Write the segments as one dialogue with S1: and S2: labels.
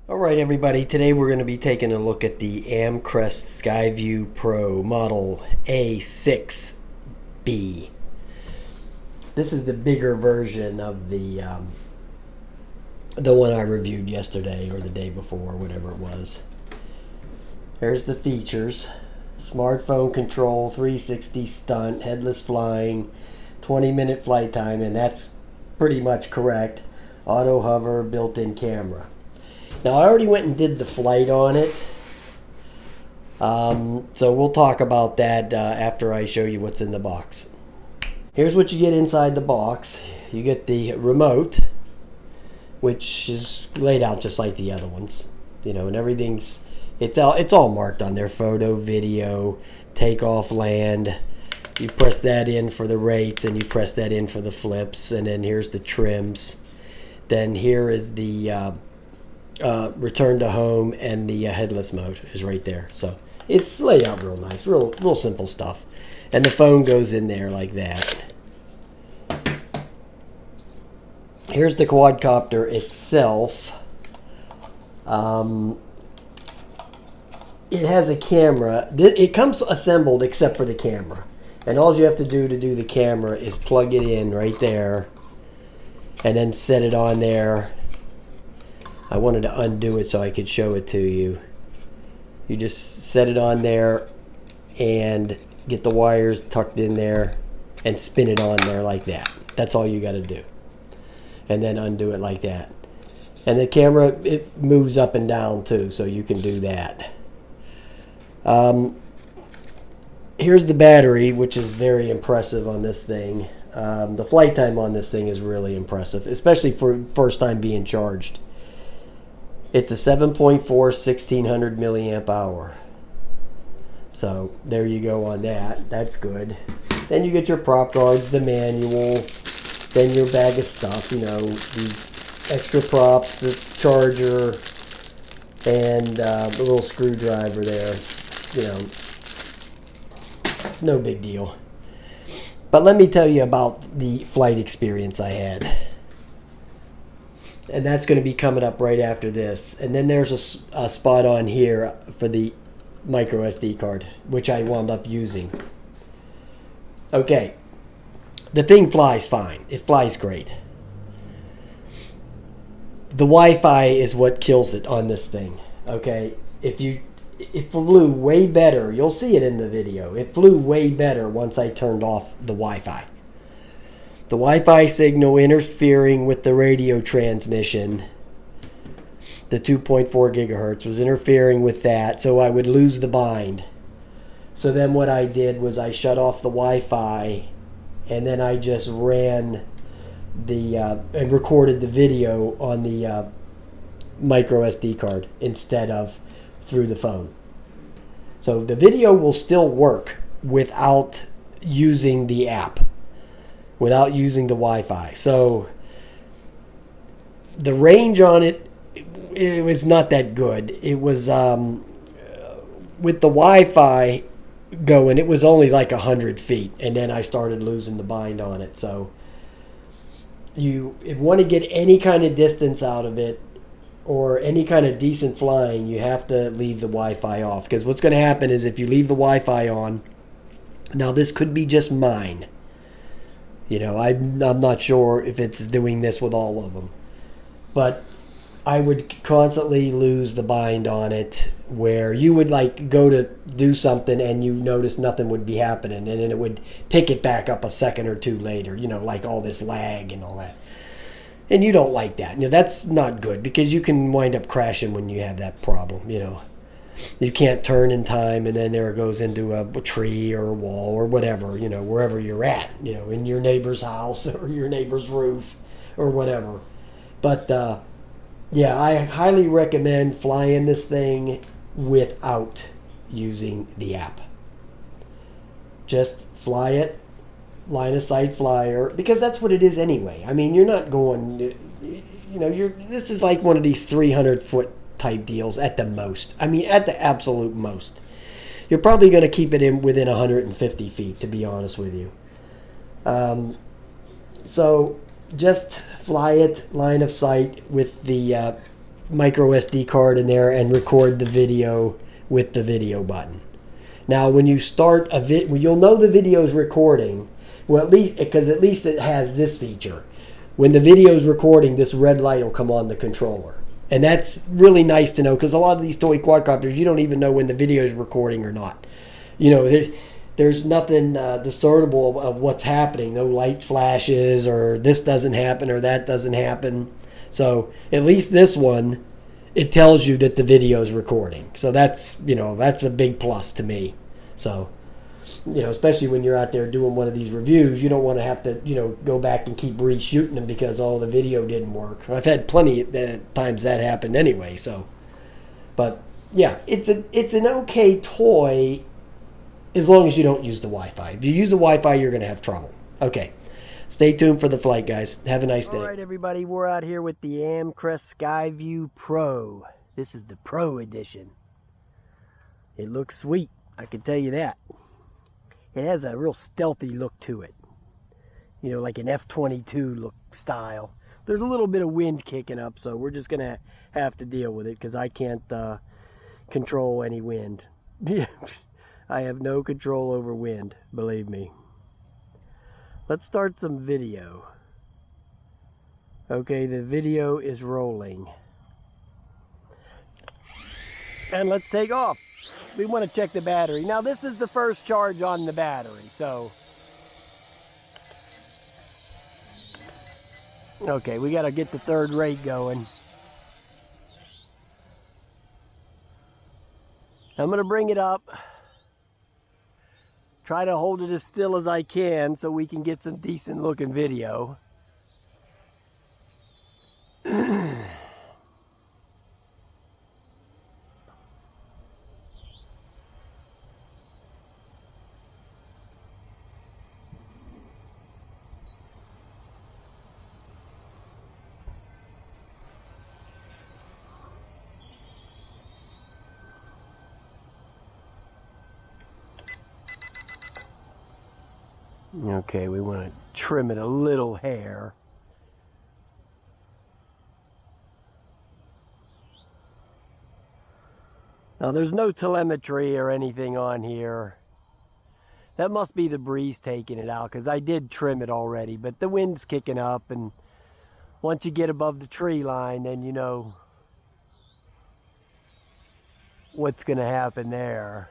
S1: Alright everybody, today we're going to be taking a look at the Amcrest Skyview Pro model A6B. This is the bigger version of the one I reviewed yesterday or the day before, whatever it was. Here's the features. Smartphone control, 360 stunt, headless flying, 20-minute flight time, and that's pretty much correct. Auto hover, built-in camera. Now, I already went and did the flight on it, so we'll talk about that after I show you what's in the box. Here's what you get inside the box. You get the remote, which is laid out just like the other ones, you know, and everything's it's all marked on there: photo, video, takeoff, land. You press that in for the rates, and you press that in for the flips, and then here's the trims. Then here is the return to home, and the headless mode is right there. So it's laid out real nice, real simple stuff. And the phone goes in there like that. Here's the quadcopter itself. It has a camera. It comes assembled except for the camera. And all you have to do the camera is plug it in right there and then set it on there. I wanted to undo it so I could show it to you. You just set it on there and get the wires tucked in there and spin it on there like that. That's all you got to do. And then undo it like that. And the camera, it moves up and down too, so you can do that. Here's the battery, which is very impressive on this thing. The flight time on this thing is really impressive, especially for first time being charged. It's a 7.4 1600 milliamp hour. So there you go on that. That's good. Then you get your prop guards, the manual, then your bag of stuff, you know, the extra props, the charger, and the little screwdriver there. You know, no big deal. But let me tell you about the flight experience I had. And that's going to be coming up right after this. And then there's a spot on here for the micro SD card, which I wound up using. Okay. The thing flies fine. It flies great. The Wi-Fi is what kills it on this thing. Okay. It flew way better. You'll see it in the video. It flew way better once I turned off the Wi-Fi. The Wi-Fi signal interfering with the radio transmission, the 2.4 gigahertz, was interfering with that, so I would lose the bind. So then what I did was I shut off the Wi-Fi, and then I just ran and recorded the video on the micro SD card instead of through the phone. So the video will still work without using the app, without using the Wi-Fi. So the range on it was not that good. It was with the Wi-Fi going, it was only like 100 feet, and then I started losing the bind on it. So if you want to get any kind of distance out of it or any kind of decent flying, you have to leave the Wi-Fi off, because what's going to happen is if you leave the Wi-Fi on, now this could be just mine. You know, I'm not sure if it's doing this with all of them. But I would constantly lose the bind on it, where you would like go to do something and you notice nothing would be happening, and then it would pick it back up a second or two later, you know, like all this lag and all that. And you don't like that. You know, that's not good, because you can wind up crashing when you have that problem, you know. You can't turn in time, and then there it goes into a tree or a wall or whatever, you know, wherever you're at, you know, in your neighbor's house or your neighbor's roof or whatever. But, yeah, I highly recommend flying this thing without using the app. Just fly it, line of sight flyer, because that's what it is anyway. I mean, you're not going, you know, this is like one of these 300-foot type deals at the most. I mean, at the absolute most. You're probably going to keep it in within 150 feet, to be honest with you. So just fly it line of sight with the micro SD card in there and record the video with the video button. Now, when you start a you'll know the video is recording. Well, at least it has this feature. When the video is recording, this red light will come on the controller. And that's really nice to know, because a lot of these toy quadcopters, you don't even know when the video is recording or not. You know, there's nothing discernible of what's happening. No light flashes, or this doesn't happen or that doesn't happen. So at least this one, it tells you that the video is recording. So that's a big plus to me. So, especially when you're out there doing one of these reviews, you don't want to have to, go back and keep reshooting them because, the video didn't work. I've had plenty of times that happened anyway. So, but yeah, it's an okay toy as long as you don't use the Wi-Fi. If you use the Wi-Fi, you're going to have trouble. Okay. Stay tuned for the flight, guys. Have a nice day. All right, everybody. We're out here with the Amcrest Skyview Pro. This is the Pro Edition. It looks sweet. I can tell you that. It has a real stealthy look to it. Like an F-22 look style. There's a little bit of wind kicking up, so we're just going to have to deal with it because I can't control any wind. I have no control over wind, believe me. Let's start some video. Okay, the video is rolling. And let's take off. We want to check the battery. Now this is the first charge on the battery, so. Okay, we got to get the third rate going. I'm going to bring it up. Try to hold it as still as I can so we can get some decent looking video. Okay, we want to trim it a little hair. Now there's no telemetry or anything on here. That must be the breeze taking it out, because I did trim it already, but the wind's kicking up, and once you get above the tree line, then you know what's going to happen there.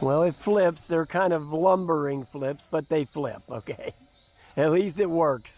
S1: Well, it flips. They're kind of lumbering flips, but they flip, okay? At least it works.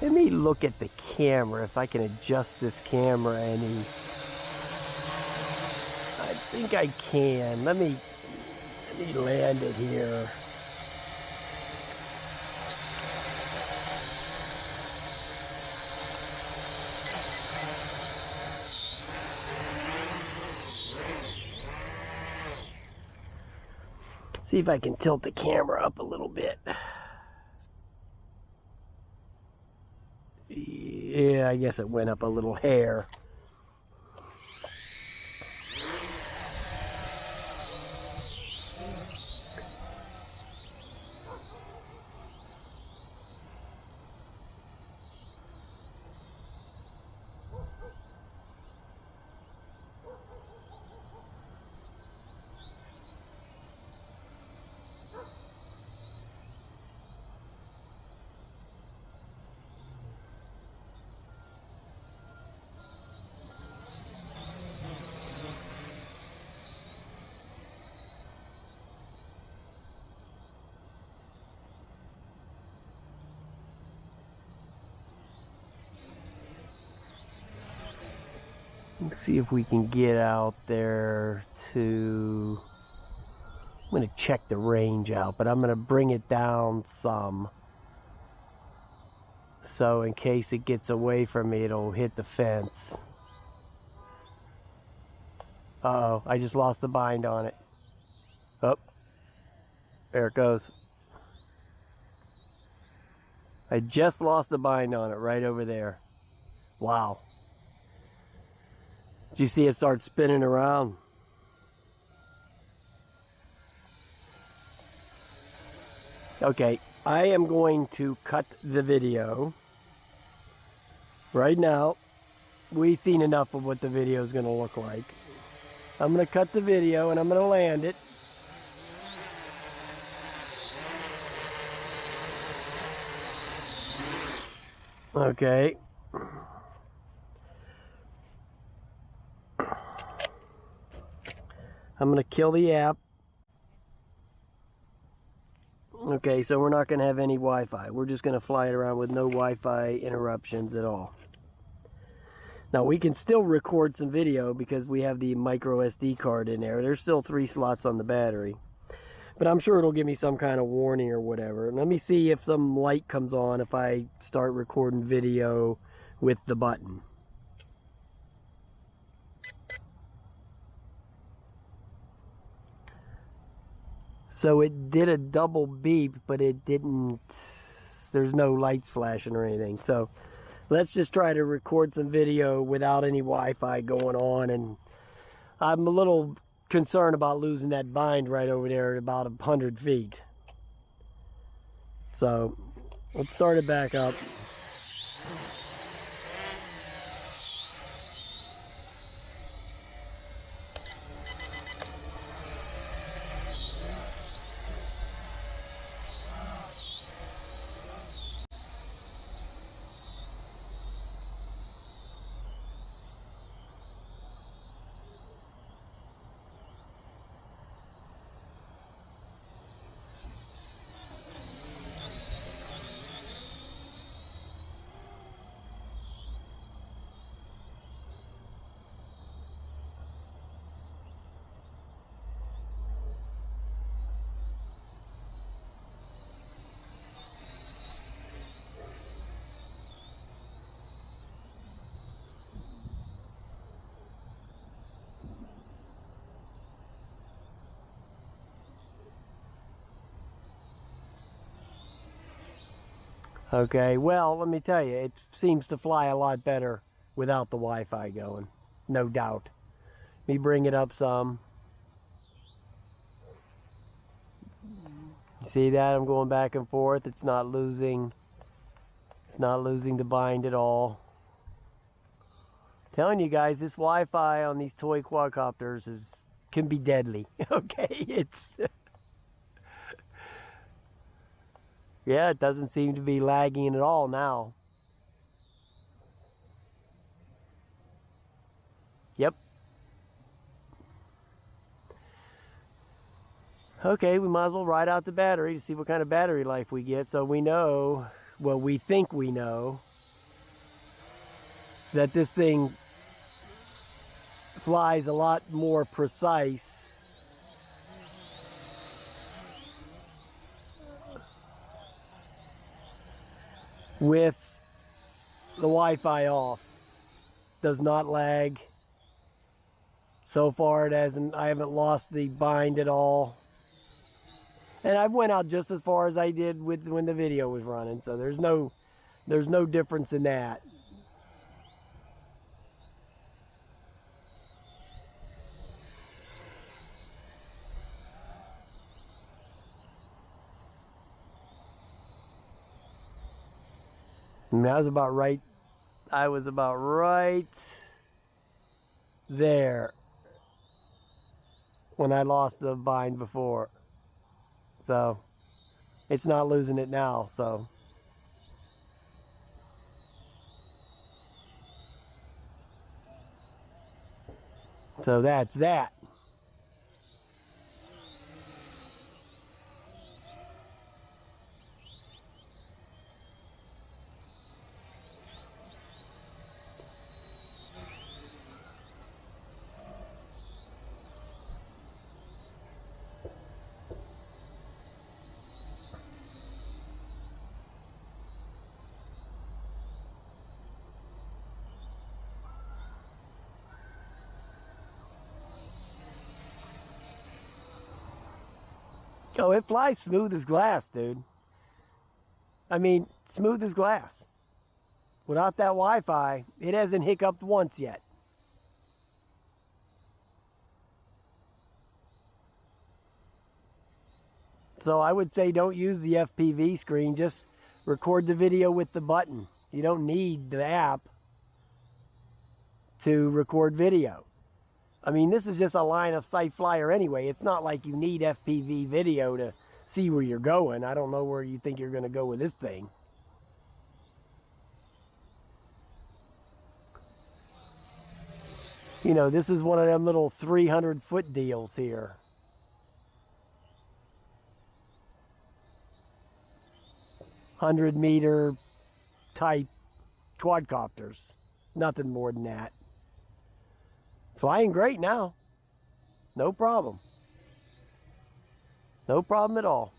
S1: Let me look at the camera, if I can adjust this camera any. I think I can. Let me land it here. See if I can tilt the camera up a little bit. Yeah, I guess it went up a little hair. See if we can get out there to... I'm going to check the range out, but I'm going to bring it down some. So in case it gets away from me, it'll hit the fence. Uh-oh, I just lost the bind on it. Oh, there it goes. I just lost the bind on it right over there. Wow. Did you see it start spinning around? Okay, I am going to cut the video. Right now, we've seen enough of what the video is going to look like. I'm going to cut the video and I'm going to land it. Okay. I'm going to kill the app. Okay, so we're not going to have any Wi-Fi. We're just going to fly it around with no Wi-Fi interruptions at all. Now, we can still record some video because we have the micro SD card in there. There's still 3 slots on the battery. But I'm sure it'll give me some kind of warning or whatever. And let me see if some light comes on if I start recording video with the button. So it did a double beep, but it didn't, there's no lights flashing or anything. So let's just try to record some video without any Wi-Fi going on. And I'm a little concerned about losing that bind right over there at about 100 feet. So let's start it back up. Okay, well, let me tell you, it seems to fly a lot better without the Wi-Fi going, no doubt. Let me bring it up some. You see that? I'm going back and forth. It's not losing the bind at all. Telling you guys, this Wi-Fi on these toy quadcopters can be deadly. Okay, it's yeah, it doesn't seem to be lagging at all now. Yep. Okay, we might as well ride out the battery to see what kind of battery life we get, so we know, well, we think we know that this thing flies a lot more precise with the Wi-Fi off. Does not lag. So far it hasn't, I haven't lost the bind at all. And I went out just as far as I did with when the video was running, so there's no difference in that. And I was about right there when I lost the bind before. So it's not losing it now, so that's that. Oh, it flies smooth as glass, dude. I mean, smooth as glass. Without that Wi-Fi, it hasn't hiccuped once yet. So I would say don't use the FPV screen. Just record the video with the button. You don't need the app to record video. I mean, this is just a line of sight flyer anyway. It's not like you need FPV video to see where you're going. I don't know where you think you're going to go with this thing. You know, this is one of them little 300-foot deals here. $100-meter type quadcopters. Nothing more than that. Flying great now. No problem. No problem at all.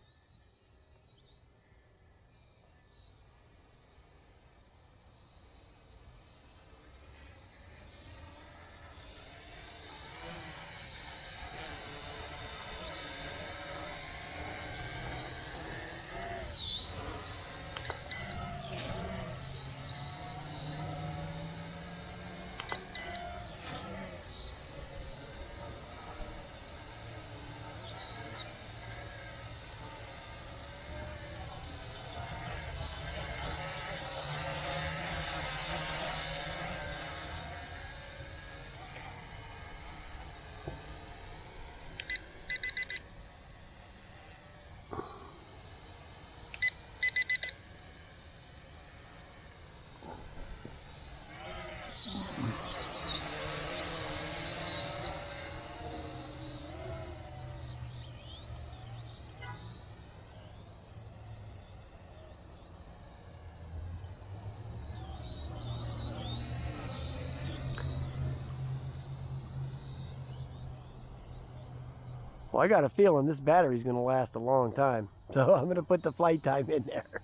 S1: Well, I got a feeling this battery's going to last a long time. So I'm going to put the flight time in there.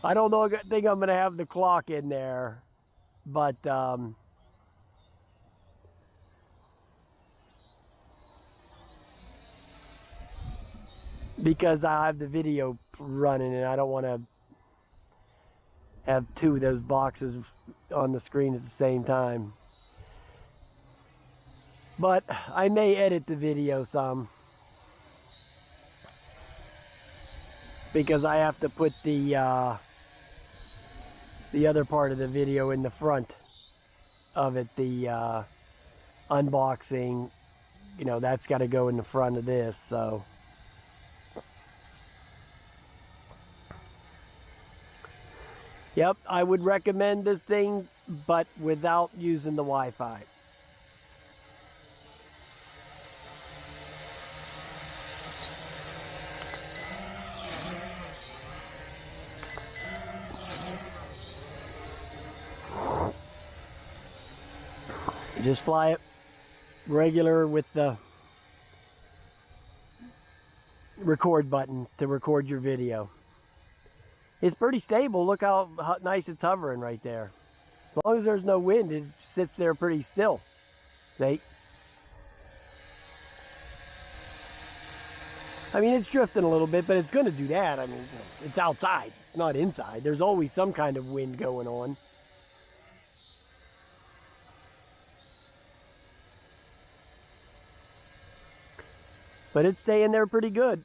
S1: I don't know, I think I'm going to have the clock in there. But, because I have the video running and I don't want to have two of those boxes on the screen at the same time. But I may edit the video some, because I have to put the other part of the video in the front of it. The unboxing, you know, that's got to go in the front of this. So yep, I would recommend this thing, but without using the Wi-Fi. Just fly it regular with the record button to record your video. It's pretty stable. Look how nice it's hovering right there. As long as there's no wind, it sits there pretty still. See? I mean, it's drifting a little bit, but it's going to do that. I mean, it's outside, it's not inside. There's always some kind of wind going on. But it's staying there pretty good.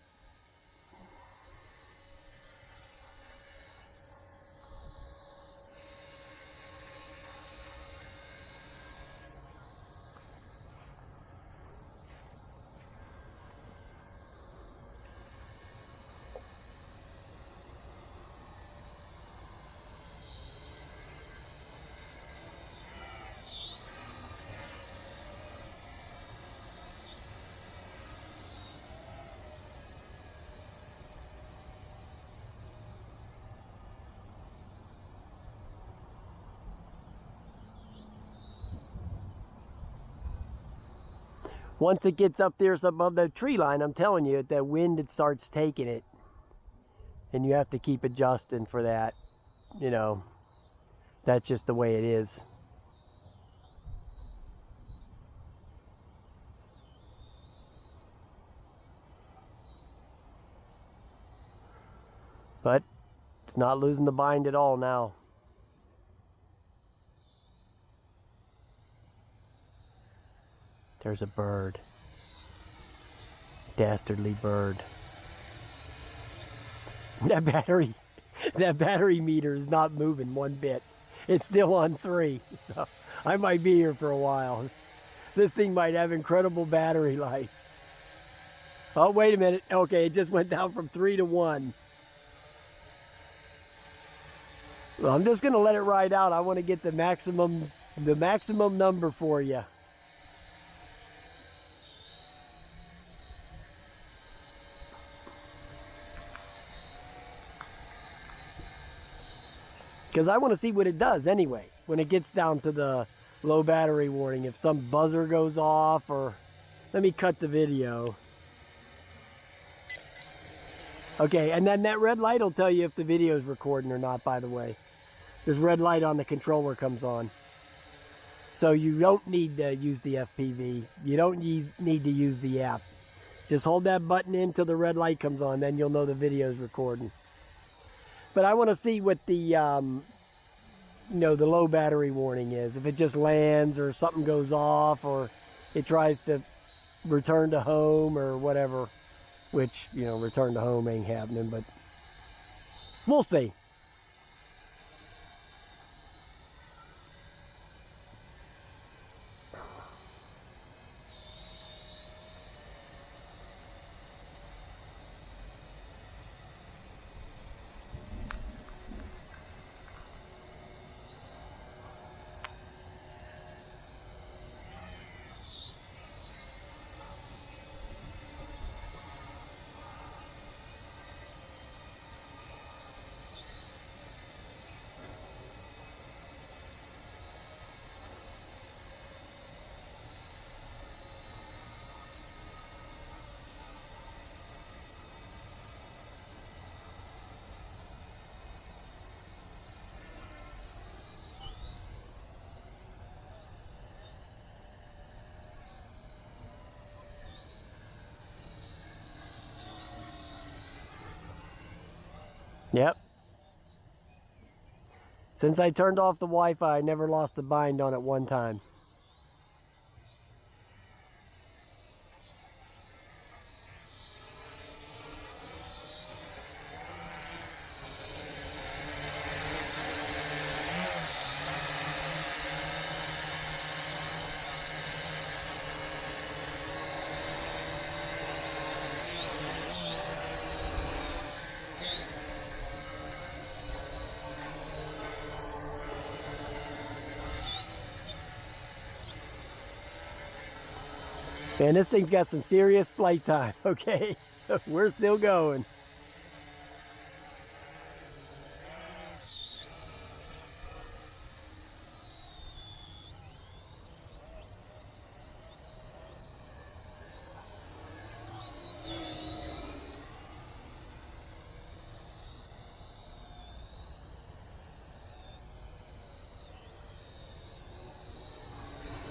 S1: Once it gets up there above the tree line, I'm telling you, that wind, it starts taking it. And you have to keep adjusting for that. You know, that's just the way it is. But it's not losing the bind at all now. There's a bird. Dastardly bird. That battery meter is not moving one bit. It's still on 3. So I might be here for a while. This thing might have incredible battery life. Oh, wait a minute. Okay, it just went down from 3 to 1. Well, I'm just going to let it ride out. I want to get the maximum number for you. Because I want to see what it does anyway, when it gets down to the low battery warning. If some buzzer goes off, or... Let me cut the video. Okay, and then that red light will tell you if the video is recording or not, by the way. This red light on the controller comes on. So you don't need to use the FPV. You don't need to use the app. Just hold that button in till the red light comes on, then you'll know the video is recording. But I want to see what the, the low battery warning is. If it just lands or something goes off or it tries to return to home or whatever. Which, return to home ain't happening, but we'll see. Yep. Since I turned off the Wi-Fi, I never lost the bind on it one time. Man, this thing's got some serious flight time, okay? We're still going.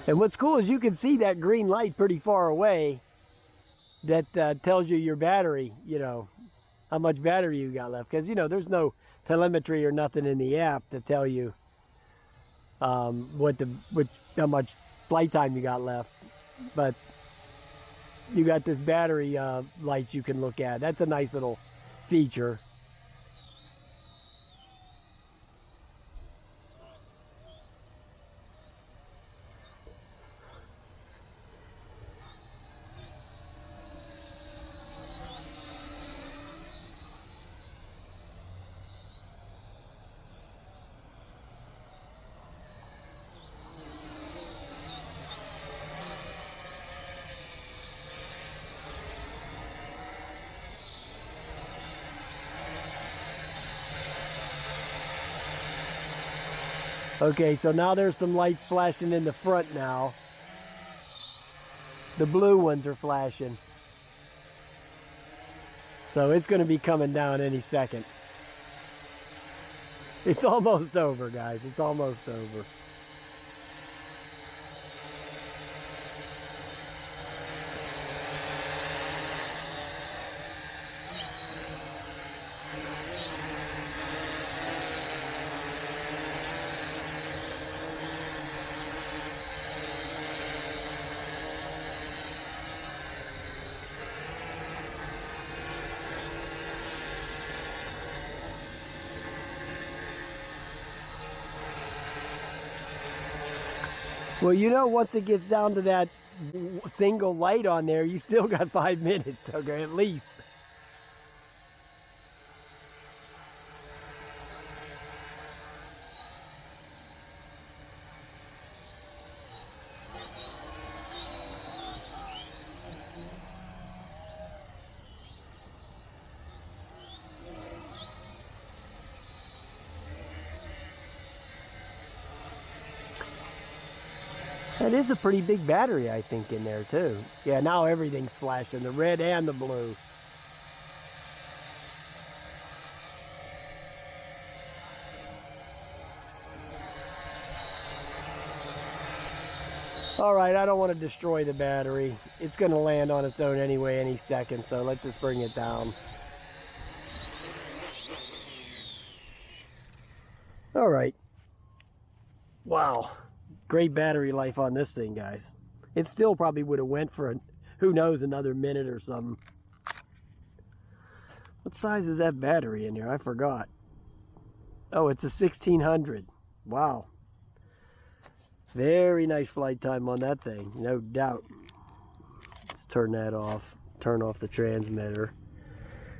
S1: And what's cool is you can see that green light pretty far away. That tells you your battery, how much battery you got left. Because, there's no telemetry or nothing in the app to tell you how much flight time you got left. But you got this battery light you can look at. That's a nice little feature. Okay, so now there's some lights flashing in the front now. The blue ones are flashing. So it's going to be coming down any second. It's almost over, guys. It's almost over. Well, you know, once it gets down to that single light on there, you still got 5 minutes, okay, at least. That is a pretty big battery, I think, in there, too. Yeah, now everything's flashing, the red and the blue. Alright, I don't want to destroy the battery. It's going to land on its own anyway any second, so let's just bring it down. Alright. Wow. Great battery life on this thing, guys. It still probably would have went for, who knows, another minute or something. What size is that battery in here? I forgot. Oh, it's a 1600. Wow. Very nice flight time on that thing, no doubt. Let's turn that off. Turn off the transmitter.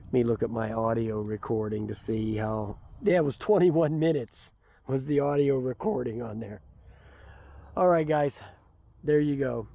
S1: Let me look at my audio recording to see how... Yeah, it was 21 minutes was the audio recording on there. Alright guys, there you go.